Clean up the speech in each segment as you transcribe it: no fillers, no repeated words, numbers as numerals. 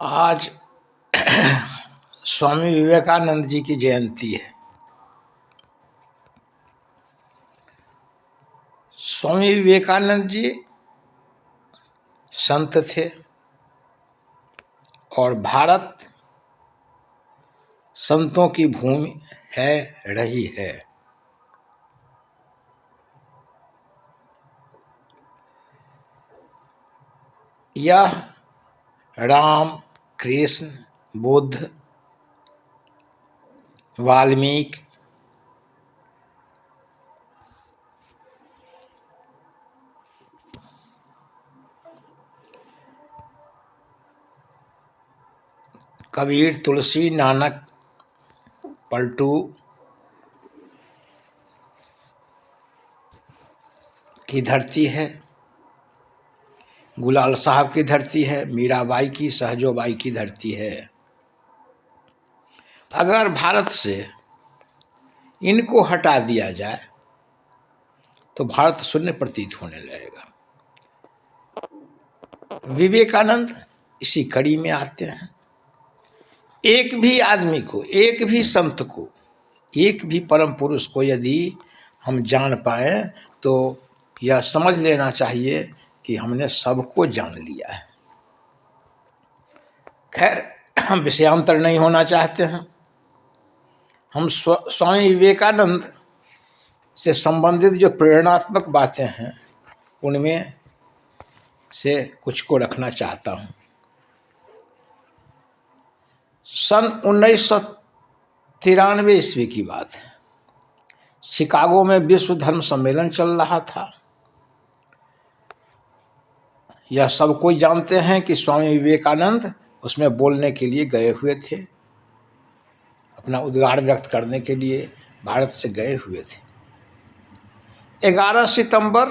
आज स्वामी विवेकानंद जी की जयंती है। स्वामी विवेकानंद जी संत थे और भारत संतों की भूमि है, रही है। यह राम, कृष्ण, बुद्ध, वाल्मीकि, कबीर, तुलसी, नानक, पलटू की धरती है, गुलाल साहब की धरती है, मीराबाई की, सहजोबाई की धरती है। अगर भारत से इनको हटा दिया जाए तो भारत शून्य प्रतीत होने लगेगा। विवेकानंद इसी कड़ी में आते हैं। एक भी आदमी को, एक भी संत को, एक भी परम पुरुष को यदि हम जान पाए तो यह समझ लेना चाहिए कि हमने सबको जान लिया है। खैर, हम विषयांतर नहीं होना चाहते हैं। हम स्वामी विवेकानंद से संबंधित जो प्रेरणात्मक बातें हैं उनमें से कुछ को रखना चाहता हूँ। सन 1993 ईस्वी की बात है। शिकागो में विश्व धर्म सम्मेलन चल रहा था। यह सब कोई जानते हैं कि स्वामी विवेकानंद उसमें बोलने के लिए गए हुए थे, अपना उद्गार व्यक्त करने के लिए भारत से गए हुए थे। 11 सितंबर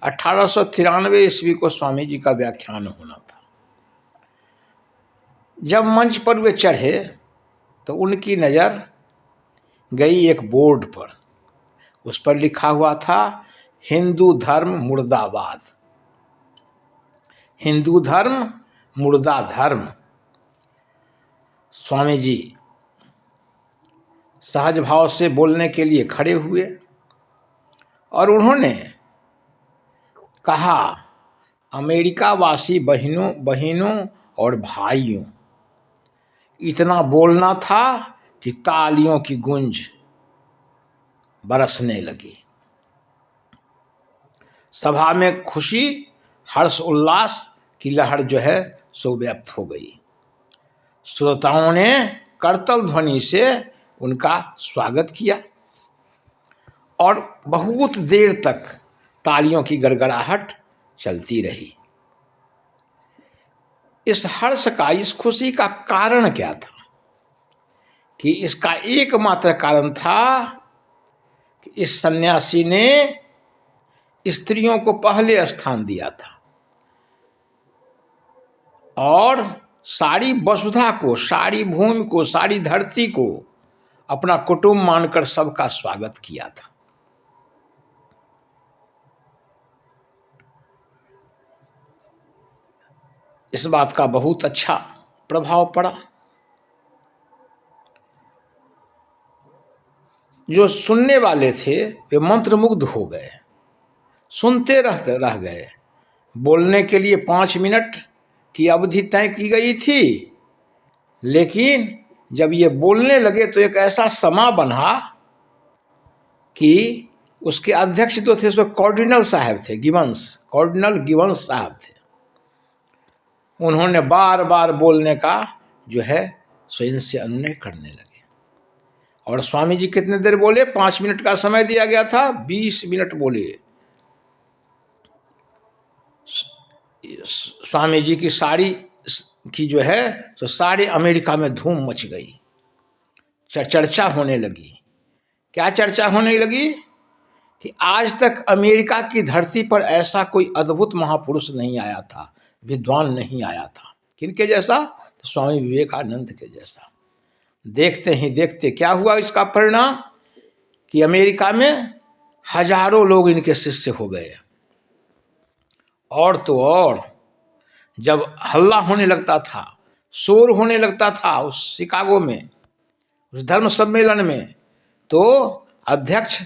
1893 ईस्वी को स्वामी जी का व्याख्यान होना था। जब मंच पर वे चढ़े तो उनकी नज़र गई एक बोर्ड पर। उस पर लिखा हुआ था, हिंदू धर्म मुर्दाबाद, हिंदू धर्म मुर्दा धर्म। स्वामी जी सहज भाव से बोलने के लिए खड़े हुए और उन्होंने कहा, अमेरिका वासी बहनों और भाइयों, इतना बोलना था कि तालियों की गूंज बरसने लगी। सभा में खुशी, हर्ष, उल्लास की लहर जो है सो व्याप्त हो गई। श्रोताओं ने करतल ध्वनि से उनका स्वागत किया और बहुत देर तक तालियों की गड़गड़ाहट चलती रही। इस हर्ष का, इस खुशी का कारण क्या था? कि इसका एकमात्र कारण था कि इस सन्यासी ने स्त्रियों को पहले स्थान दिया था और सारी वसुधा को, सारी भूमि को, सारी धरती को अपना कुटुंब मानकर सबका स्वागत किया था। इस बात का बहुत अच्छा प्रभाव पड़ा। जो सुनने वाले थे वे मंत्रमुग्ध हो गए, सुनते रह गए। बोलने के लिए 5 मिनट की अवधि तय की गई थी, लेकिन जब ये बोलने लगे तो एक ऐसा समा बना कि उसके अध्यक्ष जो थे सो कार्डिनल साहब थे, कार्डिनल गिवंस साहब थे। उन्होंने बार बार बोलने का जो है सो इनसे अनुनय करने लगे। और स्वामी जी कितने देर बोले? 5 मिनट का समय दिया गया था, 20 मिनट बोले। स्वामी जी की साड़ी की जो है तो सारे अमेरिका में धूम मच गई, चर्चा होने लगी। क्या चर्चा होने लगी? कि आज तक अमेरिका की धरती पर ऐसा कोई अद्भुत महापुरुष नहीं आया था, विद्वान नहीं आया था। किनके जैसा? तो स्वामी विवेकानंद के जैसा। देखते ही देखते क्या हुआ इसका परिणाम? कि अमेरिका में हजारों लोग इनके शिष्य हो गए। और तो और जब हल्ला होने लगता था, शोर होने लगता था उस शिकागो में, उस धर्म सम्मेलन में, तो अध्यक्ष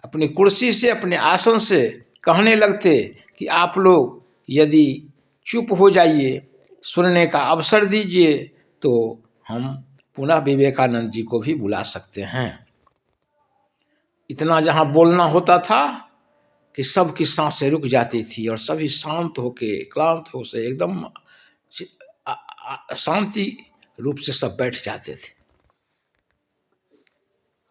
अपनी कुर्सी से, अपने आसन से कहने लगते कि आप लोग यदि चुप हो जाइए, सुनने का अवसर दीजिए, तो हम पुनः विवेकानंद जी को भी बुला सकते हैं। इतना जहाँ बोलना होता था कि सबकी सांसें रुक जाती थी और सभी शांत होके, क्लांत हो से एकदम शांति रूप से सब बैठ जाते थे।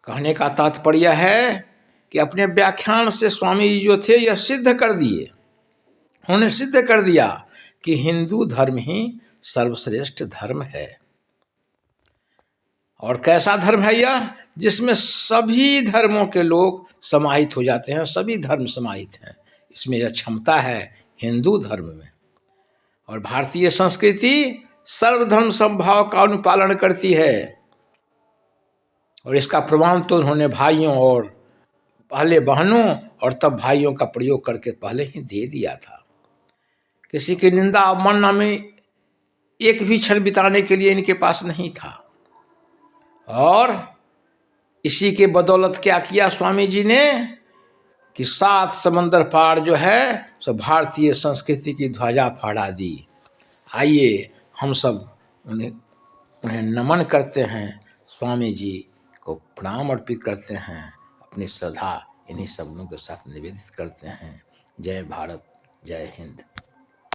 कहने का तात्पर्य है कि अपने व्याख्यान से स्वामी जी जो थे यह सिद्ध कर दिए, उन्होंने सिद्ध कर दिया कि हिंदू धर्म ही सर्वश्रेष्ठ धर्म है। और कैसा धर्म है यह? जिसमें सभी धर्मों के लोग समाहित हो जाते हैं, सभी धर्म समाहित हैं। इसमें यह क्षमता है हिंदू धर्म में। और भारतीय संस्कृति सर्वधर्म समभाव का अनुपालन करती है, और इसका प्रमाण तो उन्होंने भाइयों और पहले बहनों और तब भाइयों का प्रयोग करके पहले ही दे दिया था। किसी की निंदा अवमानना में एक भी क्षण बिताने के लिए इनके पास नहीं था। और इसी के बदौलत क्या किया स्वामी जी ने कि 7 समंदर पार जो है सो भारतीय संस्कृति की ध्वजा फहरा दी। आइए हम सब उन्हें नमन करते हैं, स्वामी जी को प्रणाम अर्पित करते हैं, अपनी श्रद्धा इन्हीं शब्दों के साथ निवेदित करते हैं। जय भारत, जय हिंद।